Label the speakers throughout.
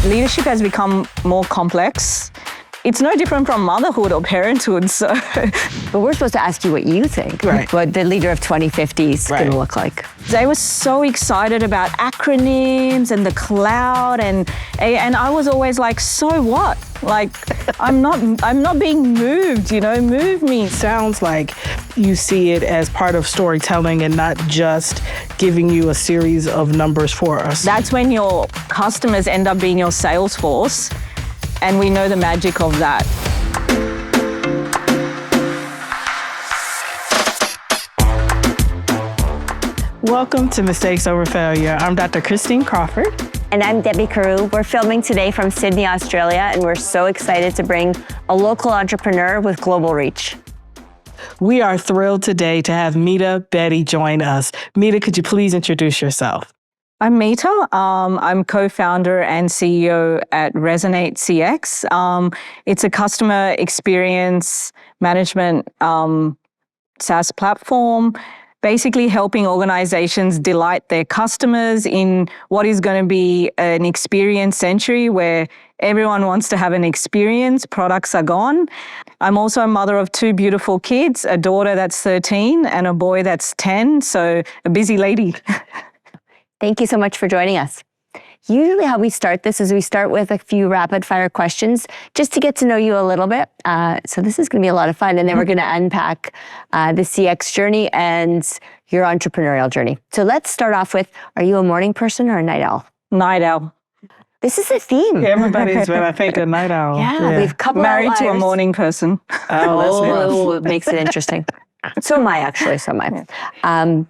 Speaker 1: Leadership has become more complex. It's no different from motherhood or parenthood. So,
Speaker 2: But we're supposed to ask you what you think,
Speaker 3: Right.
Speaker 2: what the leader of 2050 is going
Speaker 3: Right.
Speaker 2: to look like.
Speaker 1: they were so excited about acronyms and the cloud, and I was always like, so what? Like, I'm not being moved. Move me.
Speaker 3: Sounds like you see it as part of storytelling and not just giving you a series of numbers for us.
Speaker 1: That's when your customers end up being your sales force, and we know the magic of that.
Speaker 3: Welcome to Mistakes Over Failure. I'm Dr. Christine Crawford.
Speaker 2: And I'm Debbie Carew. We're filming today from Sydney, Australia, and we're so excited to bring a local entrepreneur with global reach.
Speaker 3: We are thrilled today to have Mita Bedi join us. Mita, could you please introduce yourself?
Speaker 1: I'm Mita. I'm co-founder and CEO at ResonateCX. It's a customer experience management SaaS platform, basically helping organizations delight their customers in what is going to be an experience century where everyone wants to have an experience. Products are gone. I'm also a mother of two beautiful kids, a daughter that's 13 and a boy that's 10, so a busy lady.
Speaker 2: Thank you so much for joining us. Usually how we start this is we start with a few rapid fire questions just to get to know you a little bit. So this is going to be a lot of fun. And then we're going to unpack the CX journey and your entrepreneurial journey. So let's start off with, are you a morning person or a night owl?
Speaker 1: Night owl.
Speaker 2: This is a theme.
Speaker 3: Everybody's been, I think, a night owl.
Speaker 2: Yeah, we've coupled
Speaker 1: Married to a
Speaker 2: lives.
Speaker 1: morning person.
Speaker 2: Oh, it makes it interesting. So am I, actually. So am I.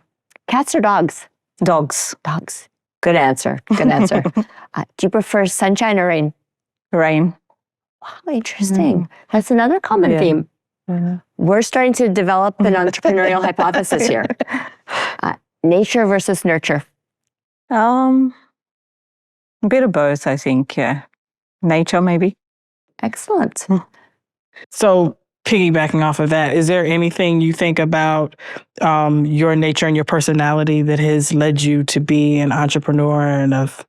Speaker 2: Cats or dogs?
Speaker 1: Dogs.
Speaker 2: Dogs. Good answer. Good answer. Do you prefer sunshine or rain?
Speaker 1: Rain.
Speaker 2: Wow, interesting. That's another common theme. We're starting to develop an entrepreneurial hypothesis here. Nature versus nurture.
Speaker 1: A bit of both, I think, yeah. Nature, maybe.
Speaker 2: Excellent.
Speaker 3: So piggybacking off of that, is there anything you think about your nature and your personality that has led you to be an entrepreneur and of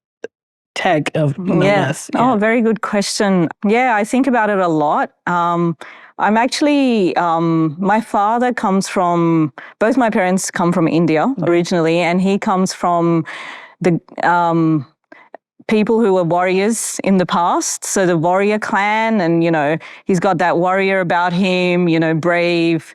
Speaker 3: tech of no less?
Speaker 1: Yeah. Oh, very good question. Yeah, I think about it a lot. I'm actually, my father both my parents come from India originally, and he comes from the people who were warriors in the past. So the warrior clan, and, he's got that warrior about him, brave,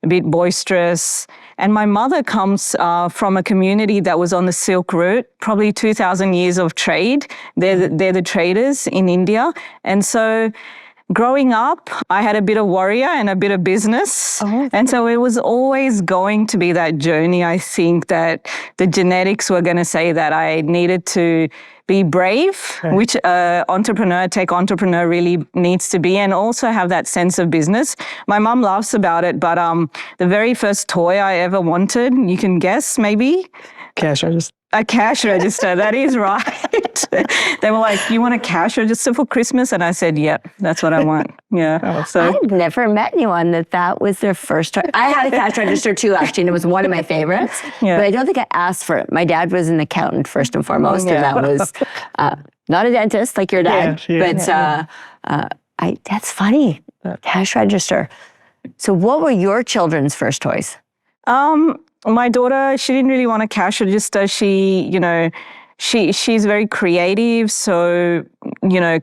Speaker 1: a bit boisterous. And my mother comes from a community that was on the Silk Route, probably 2,000 years of trade. They're the traders in India. And so growing up, I had a bit of warrior and a bit of business. And so it was always going to be that journey. I think that the genetics were going to say that I needed to be brave, which tech entrepreneur really needs to be, and also have that sense of business. My mom laughs about it, but the very first toy I ever wanted, you can guess maybe?
Speaker 3: Cash register.
Speaker 1: A cash register, that is right. They were like, you want a cash register for Christmas? And I said, yep, that's what I want. Yeah. So
Speaker 2: I've never met anyone that was their first toy. I had a cash register too, actually, and it was one of my favorites.
Speaker 1: Yeah.
Speaker 2: But I don't think I asked for it. My dad was an accountant first and foremost, and that was not a dentist like your dad. That's funny. Cash register. So what were your children's first toys?
Speaker 1: My daughter, she didn't really want a cash register. She's very creative. So,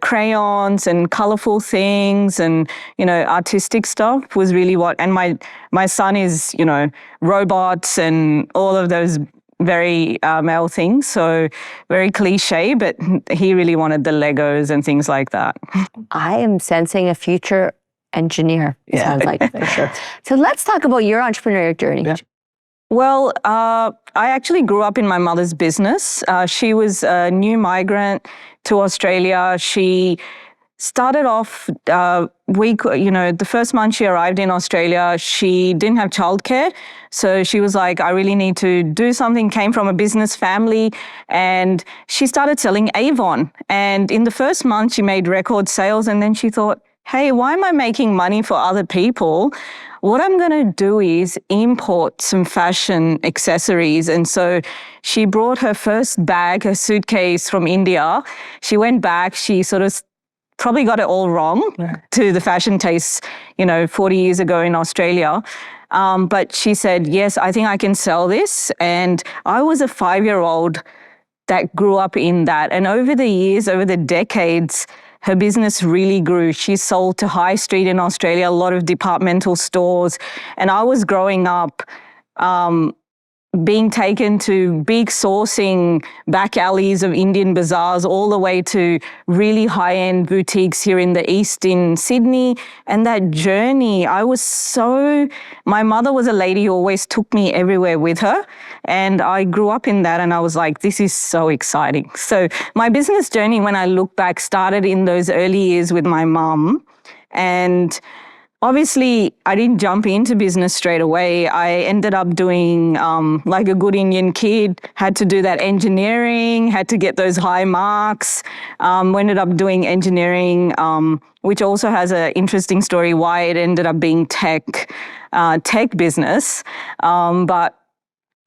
Speaker 1: crayons and colorful things and, artistic stuff was really and my son is, robots and all of those very male things. So very cliche, but he really wanted the Legos and things like that.
Speaker 2: I am sensing a future engineer, sounds like, for sure. So let's talk about your entrepreneurial journey.
Speaker 3: Yeah.
Speaker 1: Well, I actually grew up in my mother's business. She was a new migrant to Australia. She started off, the first month she arrived in Australia, she didn't have childcare. So she was like, I really need to do something, came from a business family, and she started selling Avon. And in the first month, she made record sales, and then she thought, hey, why am I making money for other people? what I'm going to do is import some fashion accessories. And so she brought her first bag, her suitcase from India. She went back, she sort of probably got it all wrong to the fashion tastes, 40 years ago in Australia. But she said, yes, I think I can sell this. And I was a 5-year-old that grew up in that. And over the years, over the decades, her business really grew. She sold to High Street in Australia, a lot of departmental stores. And I was growing up being taken to big sourcing back alleys of Indian bazaars, all the way to really high-end boutiques here in the East in Sydney. And that journey, my mother was a lady who always took me everywhere with her. And I grew up in that, and I was like, this is so exciting. So my business journey, when I look back, started in those early years with my mum. And obviously, I didn't jump into business straight away. I ended up doing, like a good Indian kid, had to do that engineering, had to get those high marks, ended up doing engineering, which also has an interesting story why it ended up being tech business. But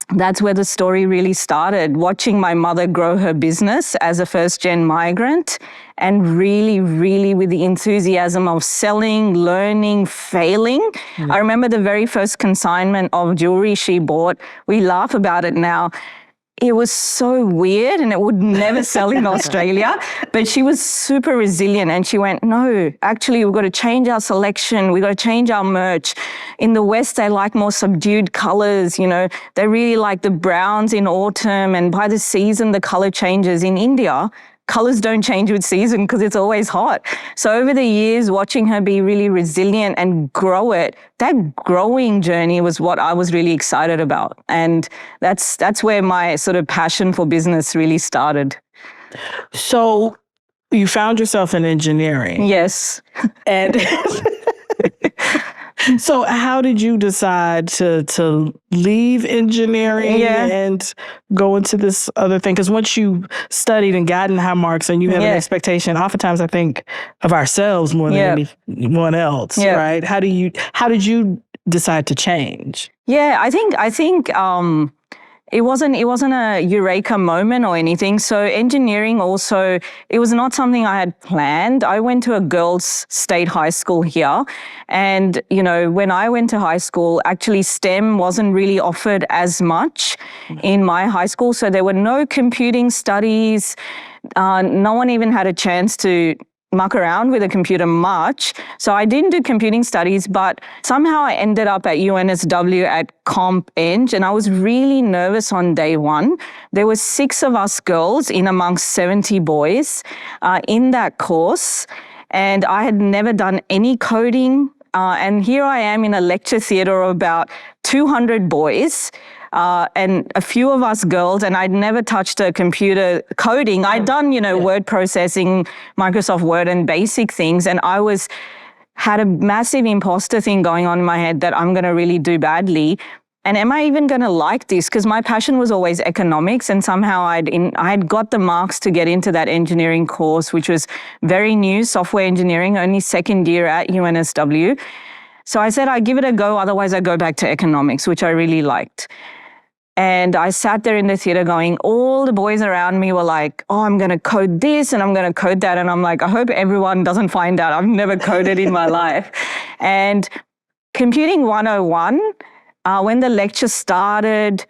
Speaker 1: that's where the story really started, watching my mother grow her business as a first-gen migrant, and really, really with the enthusiasm of selling, learning, failing. I remember the very first consignment of jewelry she bought. We laugh about it now. It was so weird and it would never sell in Australia, but she was super resilient, and she went, no, actually we've got to change our selection. We've got to change our merch. In the West, they like more subdued colors, they really like the browns in autumn, and by the season, the color changes. In India, colors don't change with season because it's always hot. So over the years, watching her be really resilient and grow it, that growing journey was what I was really excited about. And that's where my sort of passion for business really started.
Speaker 3: So you found yourself in engineering.
Speaker 1: Yes.
Speaker 3: And so how did you decide to leave engineering and go into this other thing? Because once you studied and gotten high marks and you have an expectation, oftentimes I think of ourselves more than anyone else, right? How did you decide to change? Yeah,
Speaker 1: I think it wasn't a eureka moment or anything. So engineering also, it was not something I had planned. I went to a girls' state high school here. And, when I went to high school, actually STEM wasn't really offered as much in my high school. So there were no computing studies. No one even had a chance to muck around with a computer much. So I didn't do computing studies, but somehow I ended up at UNSW at Comp Eng, and I was really nervous on day one. There were 6 of us girls in amongst 70 boys in that course, and I had never done any coding. And here I am in a lecture theatre of about 200 boys. And a few of us girls, and I'd never touched a computer coding. I'd done, word processing, Microsoft Word and basic things. And I had a massive imposter thing going on in my head that I'm going to really do badly. And am I even going to like this? Because my passion was always economics, and somehow I'd got the marks to get into that engineering course, which was very new, software engineering, only second year at UNSW. So I said, I'd give it a go, otherwise I go back to economics, which I really liked. And I sat there in the theater going, all the boys around me were like, oh, I'm going to code this and I'm going to code that. And I'm like, I hope everyone doesn't find out. I've never coded in my life. And Computing 101, when the lecture started,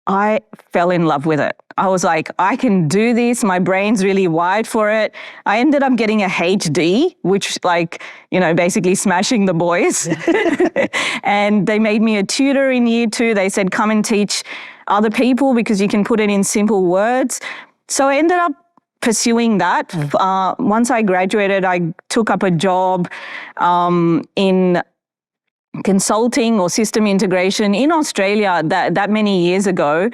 Speaker 1: I fell in love with it. I was like, I can do this. My brain's really wired for it. I ended up getting a HD, which basically smashing the boys. And they made me a tutor in year 2. They said, come and teach other people because you can put it in simple words. So I ended up pursuing that. Once I graduated, I took up a job in consulting or system integration in Australia that many years ago.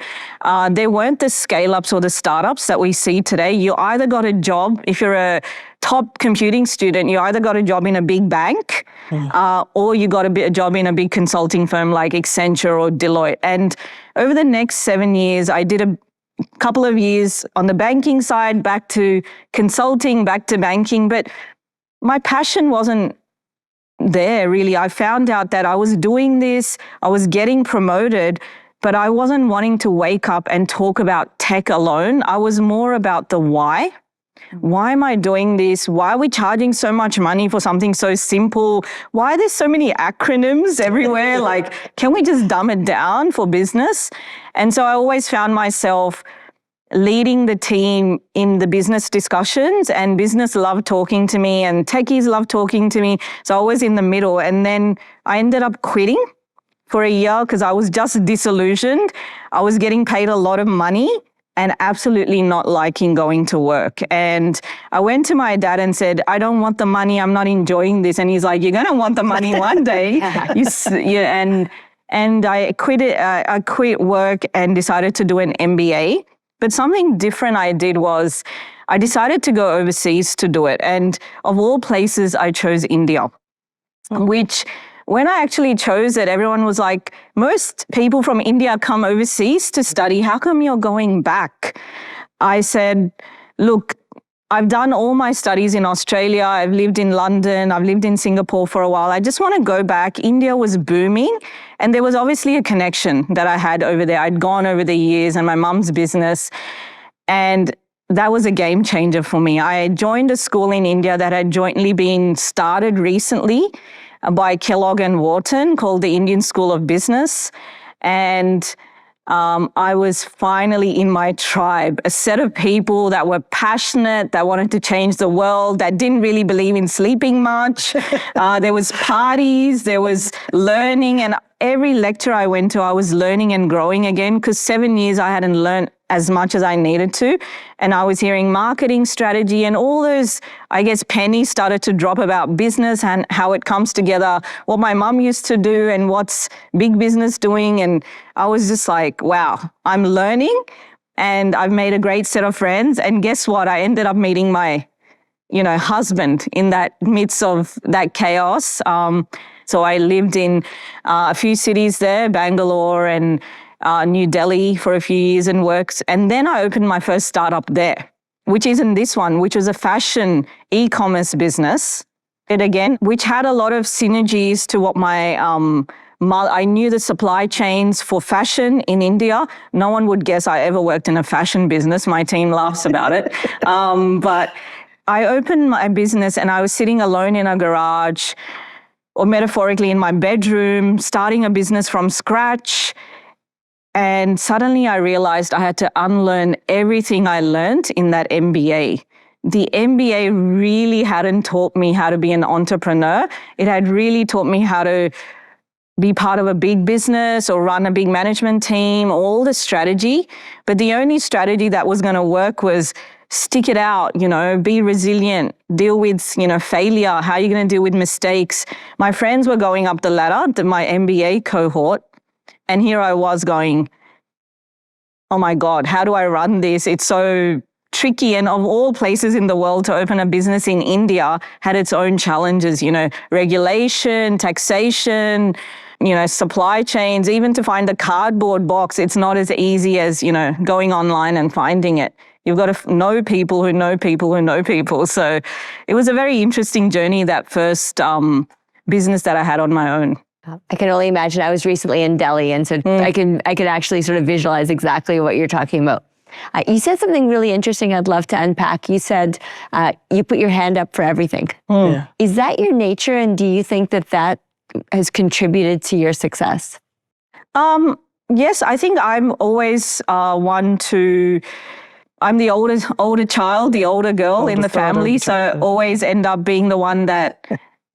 Speaker 1: There weren't the scale-ups or the startups that we see today. You either got a job, if you're a top computing student, you either got a job in a big bank or you got a job in a big consulting firm like Accenture or Deloitte. And over the next 7 years, I did a couple of years on the banking side, back to consulting, back to banking. But my passion wasn't there, really. I found out that I was doing this, I was getting promoted, but I wasn't wanting to wake up and talk about tech alone. I was more about the why. Why am I doing this? Why are we charging so much money for something so simple? Why are there so many acronyms everywhere? Like, can we just dumb it down for business? And so I always found myself leading the team in the business discussions, and business loved talking to me and techies loved talking to me. So I was in the middle, and then I ended up quitting for a year because I was just disillusioned. I was getting paid a lot of money and absolutely not liking going to work. And I went to my dad and said, I don't want the money, I'm not enjoying this. And he's like, you're gonna want the money one day. And I quit work and decided to do an MBA. But something different I did was I decided to go overseas to do it. And of all places, I chose India, which when I actually chose it, everyone was like, most people from India come overseas to study. How come you're going back? I said, look, I've done all my studies in Australia. I've lived in London. I've lived in Singapore for a while. I just want to go back. India was booming. And there was obviously a connection that I had over there. I'd gone over the years and my mum's business. And that was a game changer for me. I joined a school in India that had jointly been started recently by Kellogg and Wharton called the Indian School of Business. And I was finally in my tribe, a set of people that were passionate, that wanted to change the world, that didn't really believe in sleeping much. There was parties, there was learning, and every lecture I went to, I was learning and growing again, because 7 years I hadn't learned as much as I needed to. And I was hearing marketing strategy and all those, I guess, pennies started to drop about business and how it comes together, what my mum used to do and what's big business doing. And I was just like, wow, I'm learning and I've made a great set of friends. And guess what? I ended up meeting my, husband in that midst of that chaos. So I lived in a few cities there, Bangalore and New Delhi for a few years and worked. And then I opened my first startup there, which isn't this one, which was a fashion e-commerce business. Which had a lot of synergies to what I knew the supply chains for fashion in India. No one would guess I ever worked in a fashion business. My team laughs about it. But I opened my business and I was sitting alone in a garage, or metaphorically in my bedroom, starting a business from scratch. And suddenly I realized I had to unlearn everything I learned in that MBA. The MBA really hadn't taught me how to be an entrepreneur. It had really taught me how to be part of a big business or run a big management team, all the strategy. But the only strategy that was going to work was stick it out, be resilient, deal with, failure. How are you going to deal with mistakes? My friends were going up the ladder to my MBA cohort. And here I was going, oh my God, how do I run this? It's so tricky. And of all places in the world to open a business in India had its own challenges, regulation, taxation, supply chains, even to find a cardboard box. It's not as easy as, going online and finding it. You've got to know people who know people who know people. So it was a very interesting journey, that first business that I had on my own.
Speaker 2: I can only imagine. I was recently in Delhi, and so I can actually sort of visualize exactly what you're talking about. You said something really interesting I'd love to unpack. You said you put your hand up for everything.
Speaker 3: Yeah.
Speaker 2: Is that your nature, and do you think that has contributed to your success?
Speaker 1: Yes, I think I'm always I'm the older child, the older girl in the family, so always end up being the one that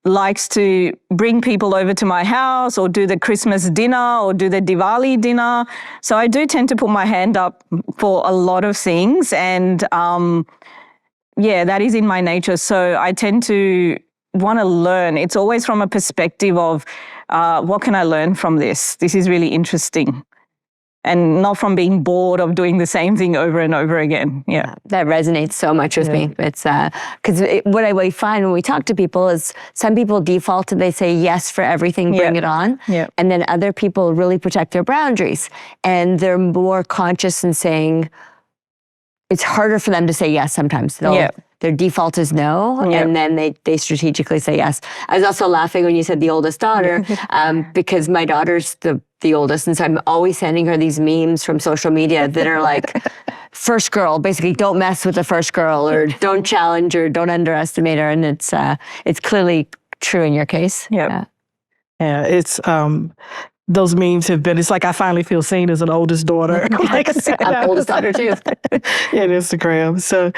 Speaker 1: likes to bring people over to my house or do the Christmas dinner or do the Diwali dinner. So I do tend to put my hand up for a lot of things. And that is in my nature. So I tend to want to learn. It's always from a perspective of what can I learn from this? This is really interesting. And not from being bored of doing the same thing over and over again. Yeah.
Speaker 2: That resonates so much with me. It's because what I find when we talk to people is some people default and they say yes for everything, bring it on.
Speaker 1: Yeah.
Speaker 2: And then other people really protect their boundaries. And they're more conscious in saying, it's harder for them to say yes sometimes. They'll their default is no, and then they strategically say yes. I was also laughing when you said the oldest daughter, because my daughter's the oldest, and so I'm always sending her these memes from social media that are like, first girl, basically don't mess with the first girl, or don't challenge her, don't underestimate her, and it's clearly true in your case.
Speaker 1: Yeah.
Speaker 3: Yeah, it's those memes have been, it's like I finally feel seen as an oldest daughter.
Speaker 2: I'm oldest daughter too.
Speaker 3: Yeah, Instagram. So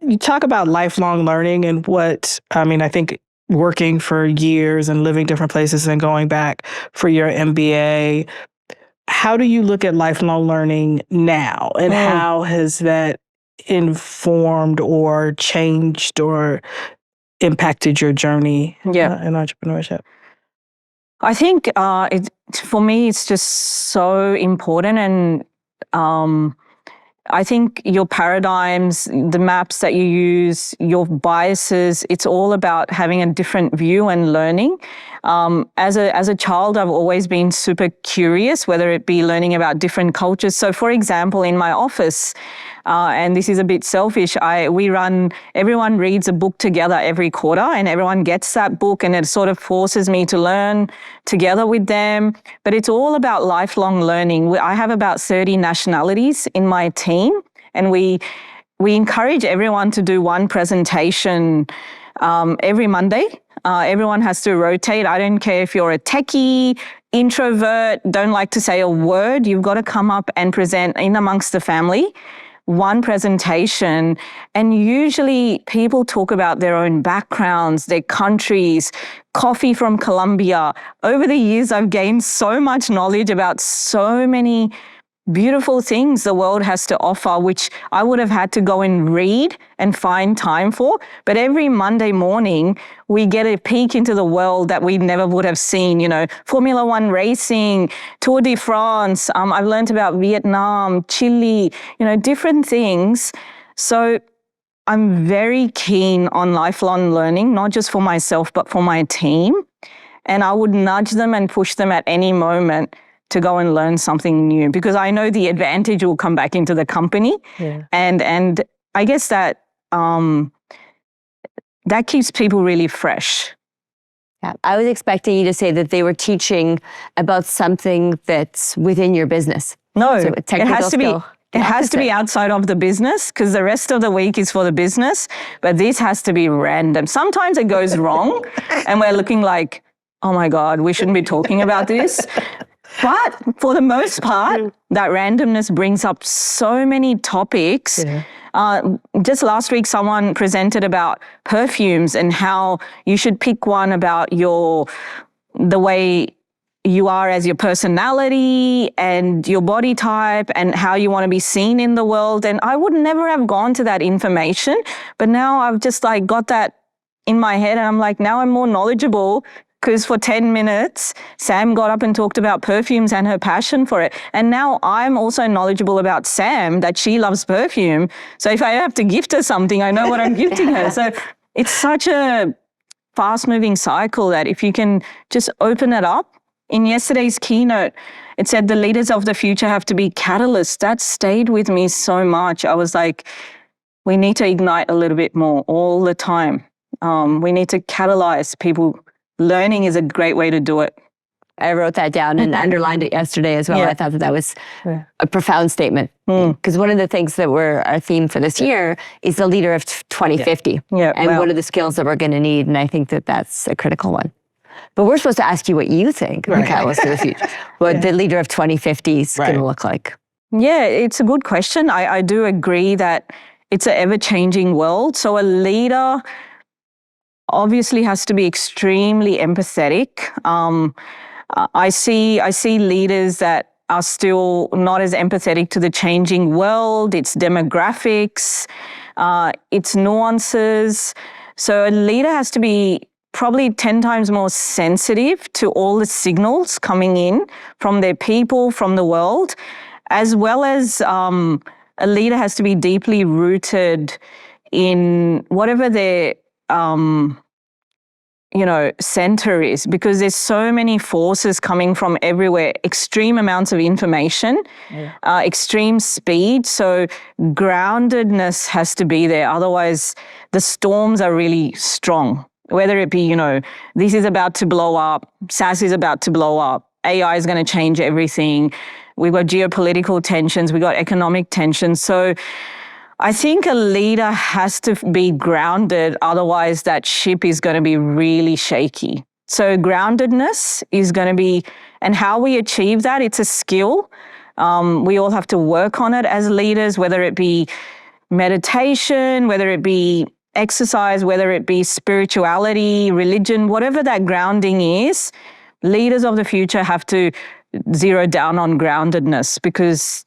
Speaker 3: you talk about lifelong learning and I think working for years and living different places and going back for your MBA. How do you look at lifelong learning now? And how has that informed or changed or impacted your journey in entrepreneurship?
Speaker 1: I think for me, it's just so important. And I think your paradigms, the maps that you use, your biases, it's all about having a different view and learning. As a child, I've always been super curious, whether it be learning about different cultures. So for example, in my office, and this is a bit selfish, everyone reads a book together every quarter, and everyone gets that book, and it sort of forces me to learn together with them. But it's all about lifelong learning. I have about 30 nationalities in my team, and we encourage everyone to do one presentation every Monday. Everyone has to rotate. I don't care if you're a techie, introvert, don't like to say a word, you've got to come up and present in amongst the family. One presentation, and usually people talk about their own backgrounds, their countries, coffee from Colombia. Over the years, I've gained so much knowledge about so many beautiful things the world has to offer, which I would have had to go and read and find time for. But every Monday morning, we get a peek into the world that we never would have seen, Formula One racing, Tour de France. I've learned about Vietnam, Chile, different things. So I'm very keen on lifelong learning, not just for myself, but for my team. And I would nudge them and push them at any moment to go and learn something new, because I know the advantage will come back into the company. Yeah. And I guess that that keeps people really fresh.
Speaker 2: Yeah, I was expecting you to say that they were teaching about something that's within your business.
Speaker 1: No, so it has to be. It has to be outside of the business, because the rest of the week is for the business. But this has to be random. Sometimes it goes wrong, and we're looking like, oh my God, we shouldn't be talking about this. But for the most part, that randomness brings up so many topics. Yeah. Just last week, someone presented about perfumes and how you should pick one about the way you are as your personality and your body type and how you want to be seen in the world. And I would never have gone to that information, but now I've just got that in my head, and I'm like, now I'm more knowledgeable. Because for 10 minutes, Sam got up and talked about perfumes and her passion for it. And now I'm also knowledgeable about Sam, that she loves perfume. So if I have to gift her something, I know what I'm gifting her. So it's such a fast-moving cycle that if you can just open it up. In yesterday's keynote, it said the leaders of the future have to be catalysts. That stayed with me so much. I was like, we need to ignite a little bit more all the time. We need to catalyze people. Learning is a great way to do it.
Speaker 2: I wrote that down and underlined it yesterday as well. Yeah. I thought that was a profound statement. Because one of the things that our theme for this year is the leader of 2050.
Speaker 1: Yeah.
Speaker 2: And what are the skills that we're going to need? And I think that that's a critical one. But we're supposed to ask you what you think the catalyst of the future, what the leader of 2050 is going to look like.
Speaker 1: Yeah, it's a good question. I do agree that it's an ever-changing world. So a leader obviously has to be extremely empathetic. I see leaders that are still not as empathetic to the changing world, its demographics, its nuances. So a leader has to be probably 10 times more sensitive to all the signals coming in from their people, from the world, as well as a leader has to be deeply rooted in whatever their center is, because there's so many forces coming from everywhere, extreme amounts of information, extreme speed. So groundedness has to be there. Otherwise, the storms are really strong. Whether it be, this is about to blow up, SaaS is about to blow up, AI is going to change everything. We've got geopolitical tensions, we've got economic tensions. So I think a leader has to be grounded, otherwise that ship is going to be really shaky. So groundedness is going to be, and how we achieve that, it's a skill. We all have to work on it as leaders, whether it be meditation, whether it be exercise, whether it be spirituality, religion, whatever that grounding is. Leaders of the future have to zero down on groundedness, because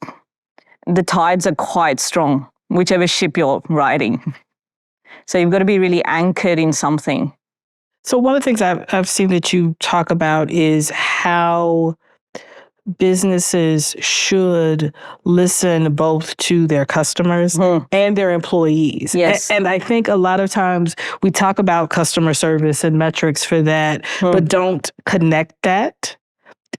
Speaker 1: the tides are quite strong, whichever ship you're riding. So you've got to be really anchored in something.
Speaker 3: So one of the things I've seen that you talk about is how businesses should listen both to their customers and their employees.
Speaker 1: Yes.
Speaker 3: And I think a lot of times we talk about customer service and metrics for that, but don't connect that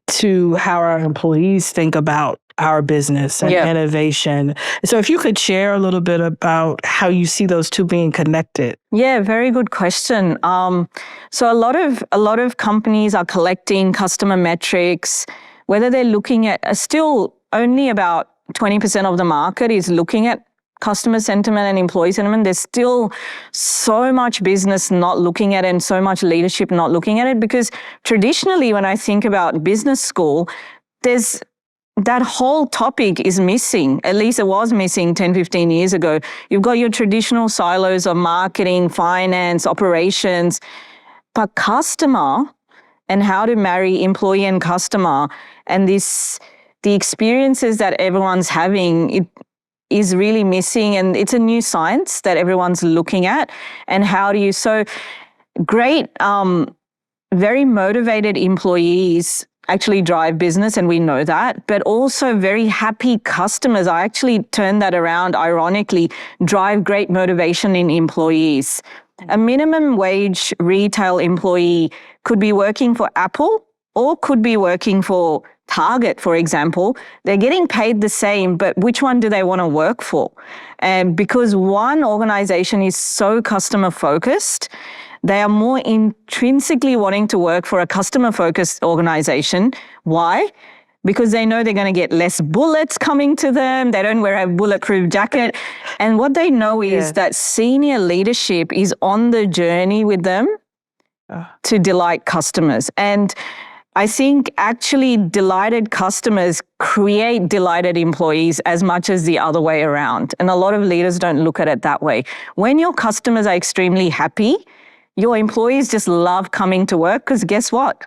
Speaker 3: to how our employees think about our business and innovation. So if you could share a little bit about how you see those two being connected.
Speaker 1: Yeah, very good question. So a lot of companies are collecting customer metrics. Whether they're looking at, still only about 20% of the market is looking at customer sentiment and employee sentiment. There's still so much business not looking at it and so much leadership not looking at it, because traditionally when I think about business school, there's that whole topic is missing. At least it was missing 10, 15 years ago. You've got your traditional silos of marketing, finance, operations, but customer and how to marry employee and customer, and the experiences that everyone's having, it is really missing. And it's a new science that everyone's looking at. And how do you, so great, very motivated employees actually drive business, and we know that, but also very happy customers. I actually turned that around, ironically, drive great motivation in employees. A minimum wage retail employee could be working for Apple or could be working for Target, for example. They're getting paid the same, but which one do they want to work for? And because one organization is so customer focused, they are more intrinsically wanting to work for a customer-focused organization. Why? Because they know they're going to get less bullets coming to them. They don't wear a bulletproof jacket. And what they know is that senior leadership is on the journey with them to delight customers. And I think actually delighted customers create delighted employees as much as the other way around. And a lot of leaders don't look at it that way. When your customers are extremely happy, your employees just love coming to work, because guess what?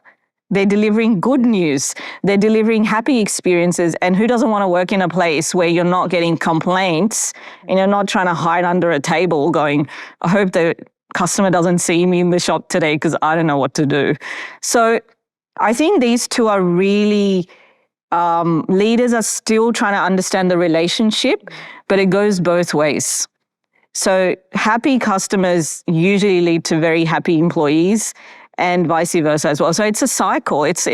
Speaker 1: They're delivering good news. They're delivering happy experiences. And who doesn't want to work in a place where you're not getting complaints and you're not trying to hide under a table going, I hope the customer doesn't see me in the shop today because I don't know what to do. So I think these two are really, leaders are still trying to understand the relationship, but it goes both ways. So happy customers usually lead to very happy employees, and vice versa as well. So it's a cycle. It's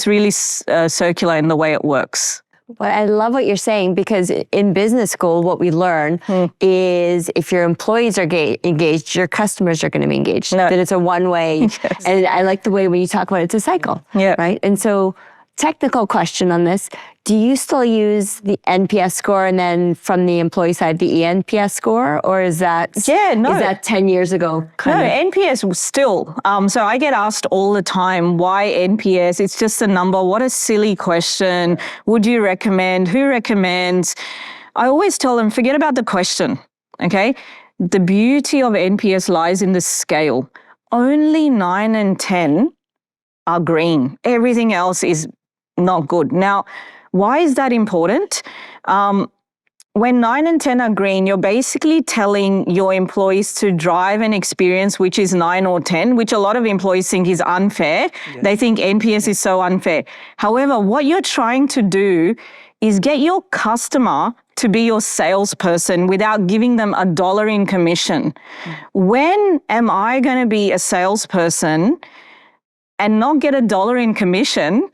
Speaker 1: really circular in the way it works.
Speaker 2: Well, I love what you're saying, because in business school, what we learn is if your employees are engaged, your customers are going to be engaged. That it's a one-way.
Speaker 1: Yes.
Speaker 2: And I like the way when you talk about it, it's a cycle.
Speaker 1: Yeah.
Speaker 2: Right? And so, technical question on this. Do you still use the NPS score and then from the employee side, the eNPS score? Or is that, is that 10 years ago?
Speaker 1: NPS was still. So I get asked all the time, why NPS? It's just a number. What a silly question. Would you recommend? Who recommends? I always tell them, forget about the question, okay? The beauty of NPS lies in the scale. Only 9 and 10 are green. Everything else is not good. Now, why is that important? When 9 and 10 are green, you're basically telling your employees to drive an experience which is 9 or 10, which a lot of employees think is unfair. Yeah. They think NPS is so unfair. However, what you're trying to do is get your customer to be your salesperson without giving them $1 in commission. When am I going to be a salesperson and not get $1 in commission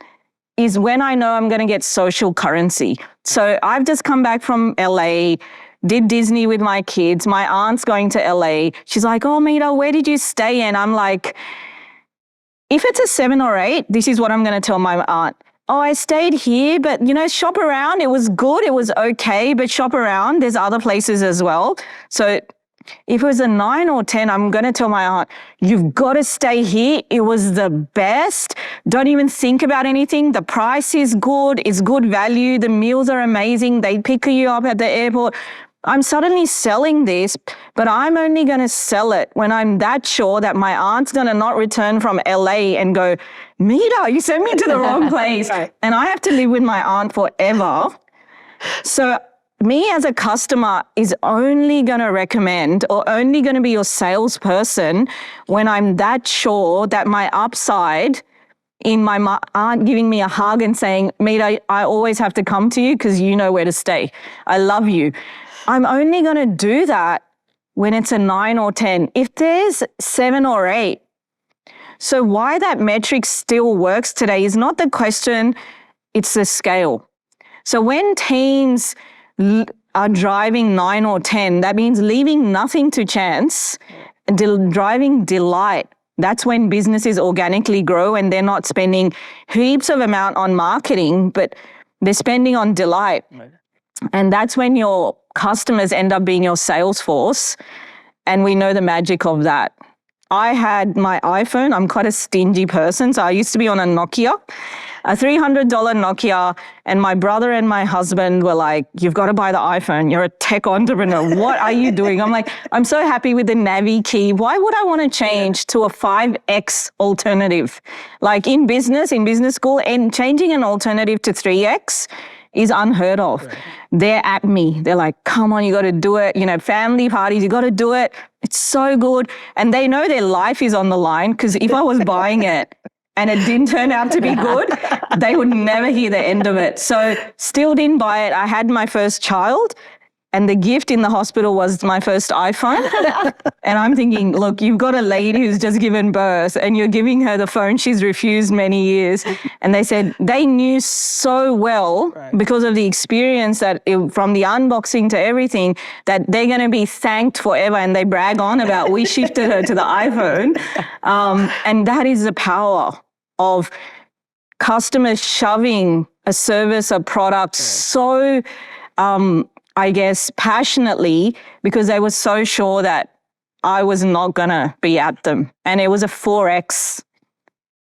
Speaker 1: is when I know I'm going to get social currency. So I've just come back from LA, did Disney with my kids. My aunt's going to LA. She's like, oh, Mita, where did you stay? And I'm like, if it's a 7 or 8, this is what I'm going to tell my aunt. Oh, I stayed here, but, shop around. It was good. It was okay, but shop around. There's other places as well. So if it was a 9 or 10, I'm going to tell my aunt, you've got to stay here. It was the best. Don't even think about anything. The price is good. It's good value. The meals are amazing. They pick you up at the airport. I'm suddenly selling this, but I'm only going to sell it when I'm that sure that my aunt's going to not return from LA and go, Mita, you sent me to the wrong place. Right. And I have to live with my aunt forever. So me as a customer is only going to recommend or only going to be your salesperson when I'm that sure that my upside in my aunt giving me a hug and saying, Mita, I always have to come to you because you know where to stay. I love you. I'm only going to do that when it's a 9 or 10. If there's 7 or 8, so why that metric still works today is not the question, it's the scale. So when teams are driving 9 or 10, that means leaving nothing to chance, driving delight. That's when businesses organically grow and they're not spending heaps of amount on marketing, but they're spending on delight. Right. And that's when your customers end up being your sales force. And we know the magic of that. I had my iPhone. I'm quite a stingy person. So I used to be on a Nokia, a $300 Nokia. And my brother and my husband were like, you've got to buy the iPhone. You're a tech entrepreneur. What are you doing? I'm like, I'm so happy with the Navi key. Why would I want to change to a 5X alternative? Like in business school, and changing an alternative to 3X is unheard of. Right. They're at me. They're like, come on, you got to do it. Family parties, you got to do it. It's so good. And they know their life is on the line because if I was buying it and it didn't turn out to be good, they would never hear the end of it. So still didn't buy it. I had my first child and the gift in the hospital was my first iPhone. And I'm thinking, look, you've got a lady who's just given birth and you're giving her the phone she's refused many years. And they said they knew so well because of the experience that from the unboxing to everything that they're going to be thanked forever. And they brag on about we shifted her to the iPhone. And that is the power of customers shoving a service, a product so I guess, passionately because they were so sure that I was not going to be at them. And it was a 4X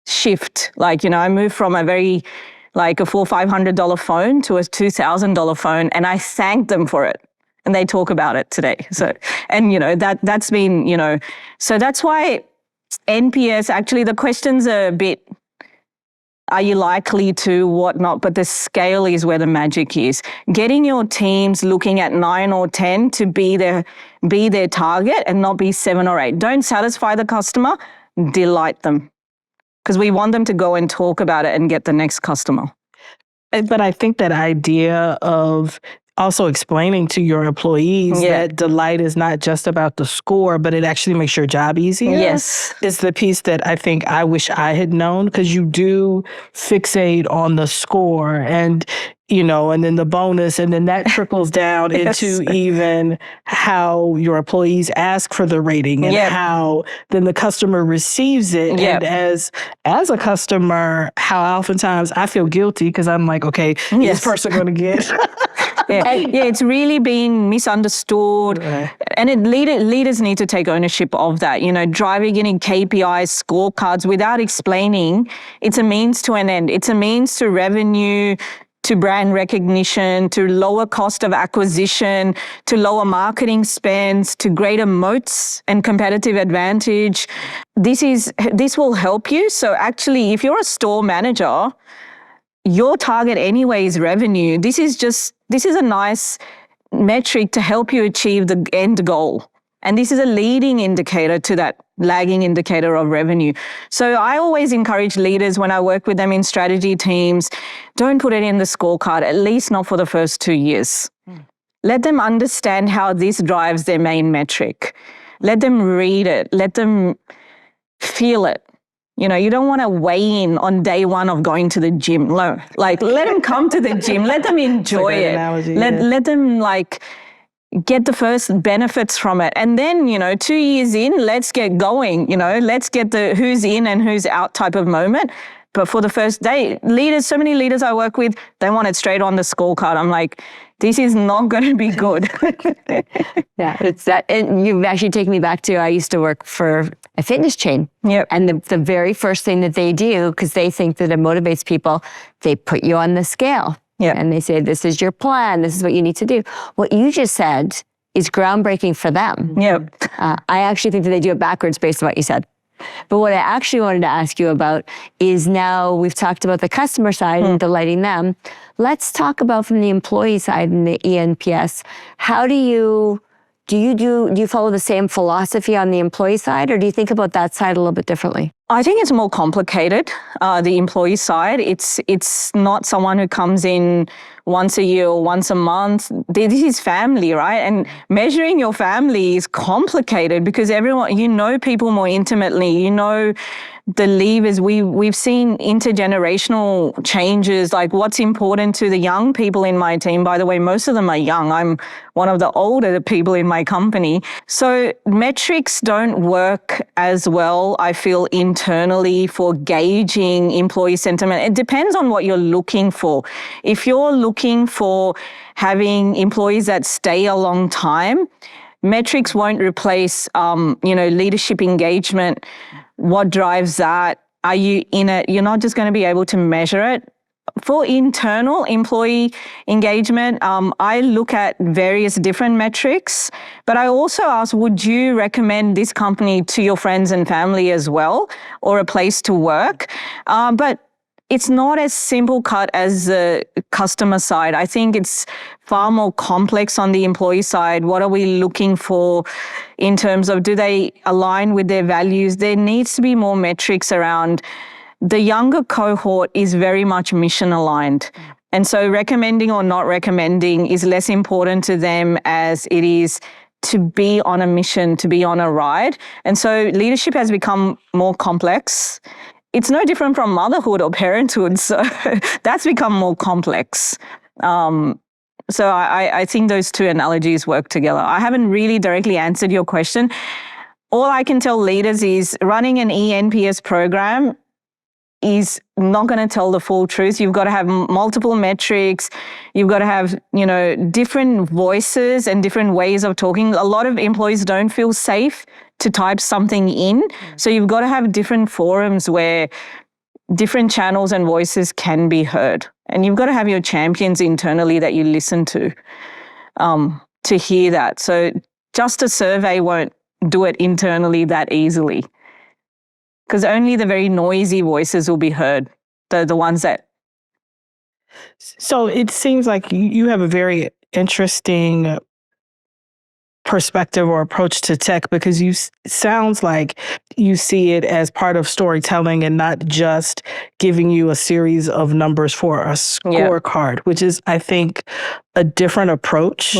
Speaker 1: shift. I moved from a very, a $400-500 phone to a $2,000 phone, and I thanked them for it. And they talk about it today. So, and, that's been, so that's why NPS, actually the questions are a bit, are you likely to, whatnot? But the scale is where the magic is. Getting your teams looking at 9 or 10 to be their target and not be 7 or 8. Don't satisfy the customer, delight them. Because we want them to go and talk about it and get the next customer.
Speaker 3: But I think that idea of also explaining to your employees that delight is not just about the score, but it actually makes your job easier.
Speaker 1: Yes.
Speaker 3: Is the piece that I think I wish I had known, because you do fixate on the score and, and then the bonus, and then that trickles down into even how your employees ask for the rating and how then the customer receives it. And as a customer, how oftentimes I feel guilty because I'm like, okay, this person going to get...
Speaker 1: it's really been misunderstood. And leaders need to take ownership of that. Driving in KPIs, scorecards without explaining, it's a means to an end. It's a means to revenue, to brand recognition, to lower cost of acquisition, to lower marketing spends, to greater moats and competitive advantage. This will help you. So actually, if you're a store manager, your target anyway is revenue. This is a nice metric to help you achieve the end goal. And this is a leading indicator to that lagging indicator of revenue. So I always encourage leaders when I work with them in strategy teams, don't put it in the scorecard, at least not for the first 2 years. let them understand how this drives their main metric. Let them read it. Let them feel it. You know, you don't want to weigh in on day one of going to the gym. Like, let them come to the gym. Let them enjoy it.
Speaker 3: Analogy,
Speaker 1: let them like get the first benefits from it. And then, 2 years in, let's get going. Let's get the who's in and who's out type of moment. But for the first day, so many leaders I work with, they want it straight on the scorecard. I'm like, this is not going to be good.
Speaker 2: Yeah, it's that. And you've actually taken me back to, I used to work for a fitness chain.
Speaker 1: Yep.
Speaker 2: And the very first thing that they do, because they think that it motivates people, they put you on the scale.
Speaker 1: Yep.
Speaker 2: And they say, this is your plan. This is what you need to do. What you just said is groundbreaking for them.
Speaker 1: Yep.
Speaker 2: I actually think that they do it backwards based on what you said. But what I actually wanted to ask you about is, now we've talked about the customer side and delighting them. Let's talk about from the employee side and the ENPS. How do you follow the same philosophy on the employee side, or do you think about that side a little bit differently?
Speaker 1: I think it's more complicated, the employee side. It's not someone who comes in once a year or once a month. This is family, right? And measuring your family is complicated because everyone, people more intimately, the levers. We've seen intergenerational changes, like what's important to the young people in my team. By the way, most of them are young. I'm one of the older people in my company. So metrics don't work as well, I feel, internally for gauging employee sentiment. It depends on what you're looking for. If you're looking for having employees that stay a long time, metrics won't replace, leadership engagement. What drives that? Are you in it? You're not just going to be able to measure it. For internal employee engagement, I look at various different metrics, but I also ask, would you recommend this company to your friends and family as well, or a place to work? But it's not as simple cut as the customer side. I think it's far more complex on the employee side. What are we looking for in terms of, do they align with their values? There needs to be more metrics around. The younger cohort is very much mission aligned. And so recommending or not recommending is less important to them as it is to be on a mission, to be on a ride. And so leadership has become more complex. It's no different from motherhood or parenthood. So that's become more complex. So I think those two analogies work together. I haven't really directly answered your question. All I can tell leaders is running an ENPS program is not going to tell the full truth. You've got to have multiple metrics. You've got to have, different voices and different ways of talking. A lot of employees don't feel safe to type something in. So you've got to have different forums where different channels and voices can be heard. And you've got to have your champions internally that you listen to hear that. So just a survey won't do it internally that easily, because only the very noisy voices will be heard, the ones that...
Speaker 3: So it seems like you have a very interesting perspective or approach to tech, because sounds like you see it as part of storytelling and not just giving you a series of numbers for a scorecard, which is, I think, a different approach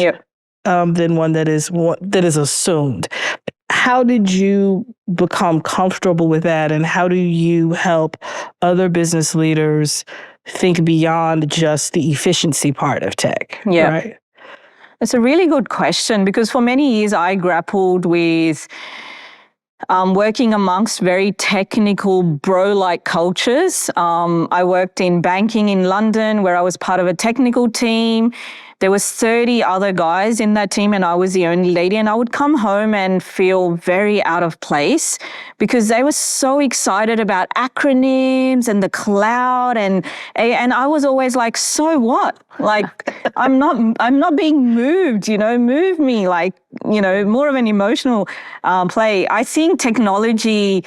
Speaker 3: than one that is assumed. How did you become comfortable with that, and how do you help other business leaders think beyond just the efficiency part of tech?
Speaker 1: Yeah.
Speaker 3: Right?
Speaker 1: It's a really good question, because for many years I grappled with working amongst very technical bro-like cultures. I worked in banking in London, where I was part of a technical team. There was 30 other guys in that team and I was the only lady, and I would come home and feel very out of place because they were so excited about acronyms and the cloud, and I was always like, so what? Like, I'm not being moved, move me, like, more of an emotional play. I think technology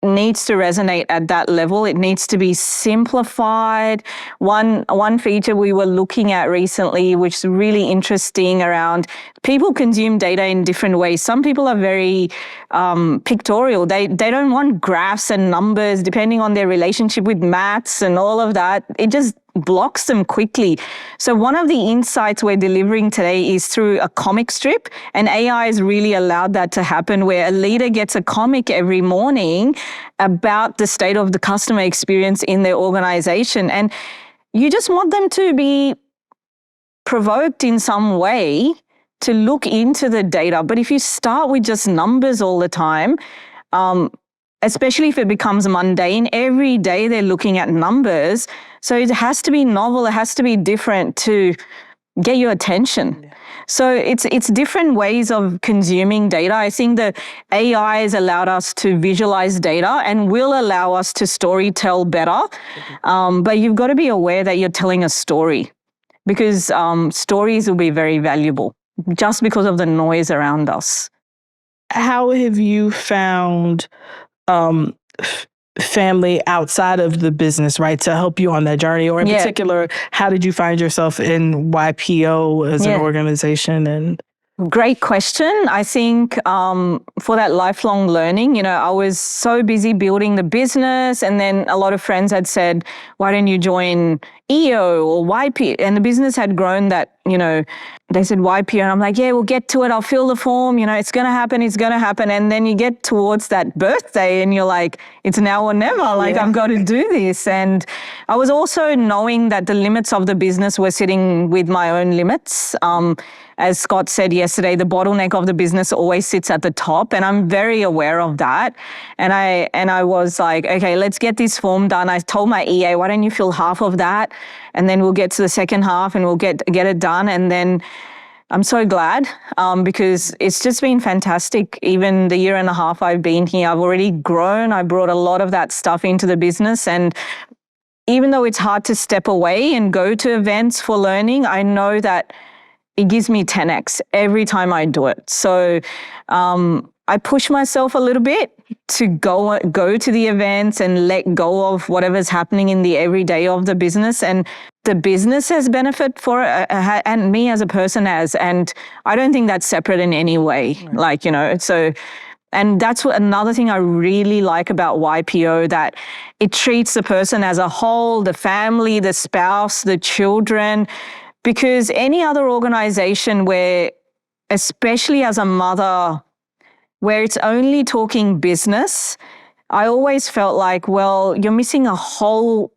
Speaker 1: needs to resonate at that level. It needs to be simplified. One feature we were looking at recently, which is really interesting, around people consume data in different ways. Some people are very pictorial. They don't want graphs and numbers, depending on their relationship with maths and all of that. It just blocks them quickly. So one of the insights we're delivering today is through a comic strip, and AI has really allowed that to happen, where a leader gets a comic every morning about the state of the customer experience in their organization. And you just want them to be provoked in some way to look into the data. But if you start with just numbers all the time, especially if it becomes mundane, every day they're looking at numbers. So it has to be novel, it has to be different to get your attention. Yeah. So it's different ways of consuming data. I think the AI has allowed us to visualize data and will allow us to story tell better. But you've got to be aware that you're telling a story, because stories will be very valuable just because of the noise around us.
Speaker 3: How have you found family outside of the business, right, to help you on that journey? Or in particular, how did you find yourself in YPO as an organization? And
Speaker 1: great question. I think for that lifelong learning, I was so busy building the business, and then a lot of friends had said, why don't you join EO or YP? And the business had grown that, they said YPO, and I'm like, yeah, we'll get to it. I'll fill the form. It's going to happen. It's going to happen. And then you get towards that birthday and you're like, it's now or never. Like, I've got to do this. And I was also knowing that the limits of the business were sitting with my own limits. As Scott said yesterday, the bottleneck of the business always sits at the top, and I'm very aware of that. And I was like, okay, let's get this form done. I told my EA, why don't you fill half of that, and then we'll get to the second half and we'll get it done. And then I'm so glad because it's just been fantastic. Even the year and a half I've been here, I've already grown. I brought a lot of that stuff into the business, and even though it's hard to step away and go to events for learning, I know that it gives me 10x every time I do it. So I push myself a little bit to go to the events and let go of whatever's happening in the everyday of the business. And the business has benefit for it, and me as a person has. And I don't think that's separate in any way. Right. So, and that's another thing I really like about YPO, that it treats the person as a whole, the family, the spouse, the children. Because any other organization where, especially as a mother, where it's only talking business, I always felt like, well, you're missing a whole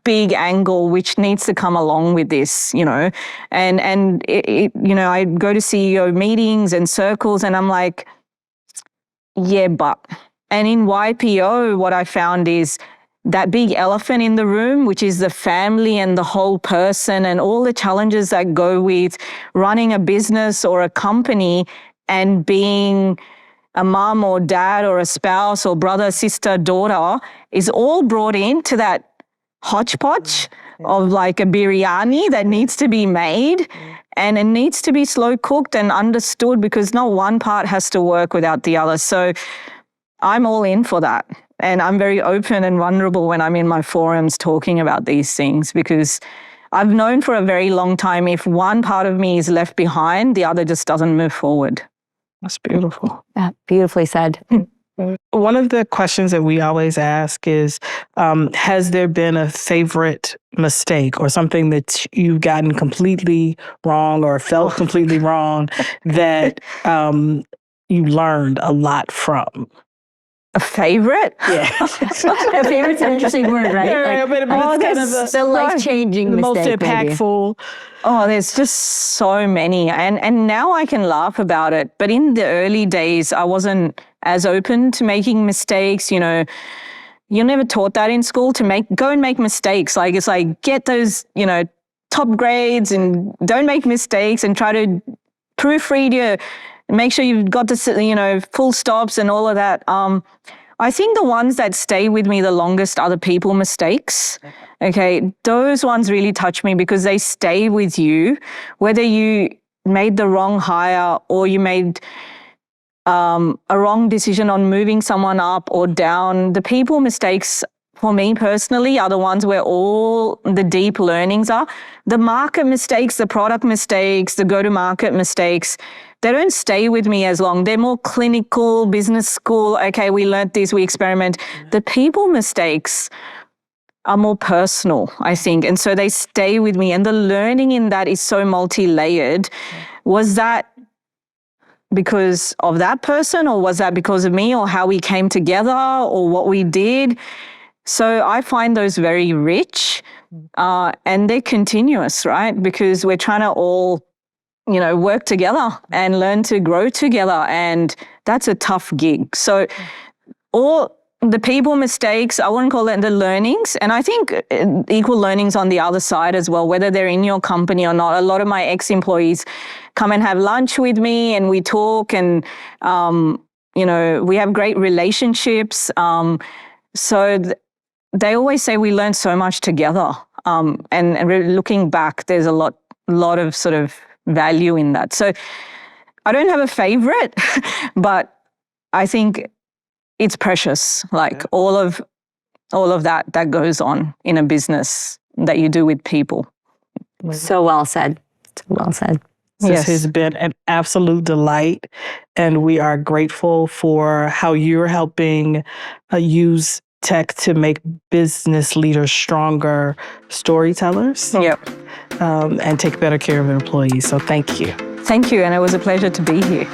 Speaker 1: big angle which needs to come along with this, and I go to CEO meetings and circles, and I'm like, yeah, but. And in YPO, what I found is that big elephant in the room, which is the family and the whole person and all the challenges that go with running a business or a company and being a mom or dad or a spouse or brother, sister, daughter, is all brought into that hodgepodge of like a biryani that needs to be made, and it needs to be slow cooked and understood, because not one part has to work without the other. So I'm all in for that. And I'm very open and vulnerable when I'm in my forums talking about these things, because I've known for a very long time, if one part of me is left behind, the other just doesn't move forward.
Speaker 3: That's beautiful.
Speaker 2: Yeah, beautifully said.
Speaker 3: One of the questions that we always ask is, has there been a favorite mistake or something that you've gotten completely wrong or felt completely wrong that you learned a lot from?
Speaker 1: A favorite?
Speaker 3: Yeah.
Speaker 2: A favorite's an interesting word, right?
Speaker 3: Yeah, but it's kind of
Speaker 2: the life-changing mistake,
Speaker 3: most impactful.
Speaker 1: Maybe. Oh, there's just so many. And now I can laugh about it. But in the early days, I wasn't as open to making mistakes. You're never taught that in school, to go and make mistakes. Like, it's like, get those, top grades and don't make mistakes, and try to proofread your, make sure you've got the, full stops and all of that. I think the ones that stay with me the longest are the people mistakes. Okay, those ones really touch me because they stay with you, whether you made the wrong hire or you made a wrong decision on moving someone up or down. The people mistakes, for me personally, are the ones where all the deep learnings are. The market mistakes, the product mistakes, the go-to-market mistakes, they don't stay with me as long. They're more clinical, business school. Okay, we learned this, we experiment. The people mistakes, are more personal, I think. And so they stay with me. And the learning in that is so multi-layered. Was that because of that person, or was that because of me, or how we came together, or what we did? So I find those very rich, and they're continuous, right? Because we're trying to all, work together and learn to grow together. And that's a tough gig. So all the people mistakes, I wouldn't call it the learnings. And I think equal learnings on the other side as well, whether they're in your company or not. A lot of my ex-employees come and have lunch with me, and we talk, and, we have great relationships. They always say we learn so much together. And looking back, there's a lot of sort of value in that. So I don't have a favorite, but I think it's precious. Like all of that goes on in a business that you do with people.
Speaker 2: So well said. So well said.
Speaker 3: This has been an absolute delight, and we are grateful for how you're helping use tech to make business leaders stronger storytellers.
Speaker 1: Yep.
Speaker 3: And take better care of their employees. So thank you.
Speaker 1: Thank you, and it was a pleasure to be here.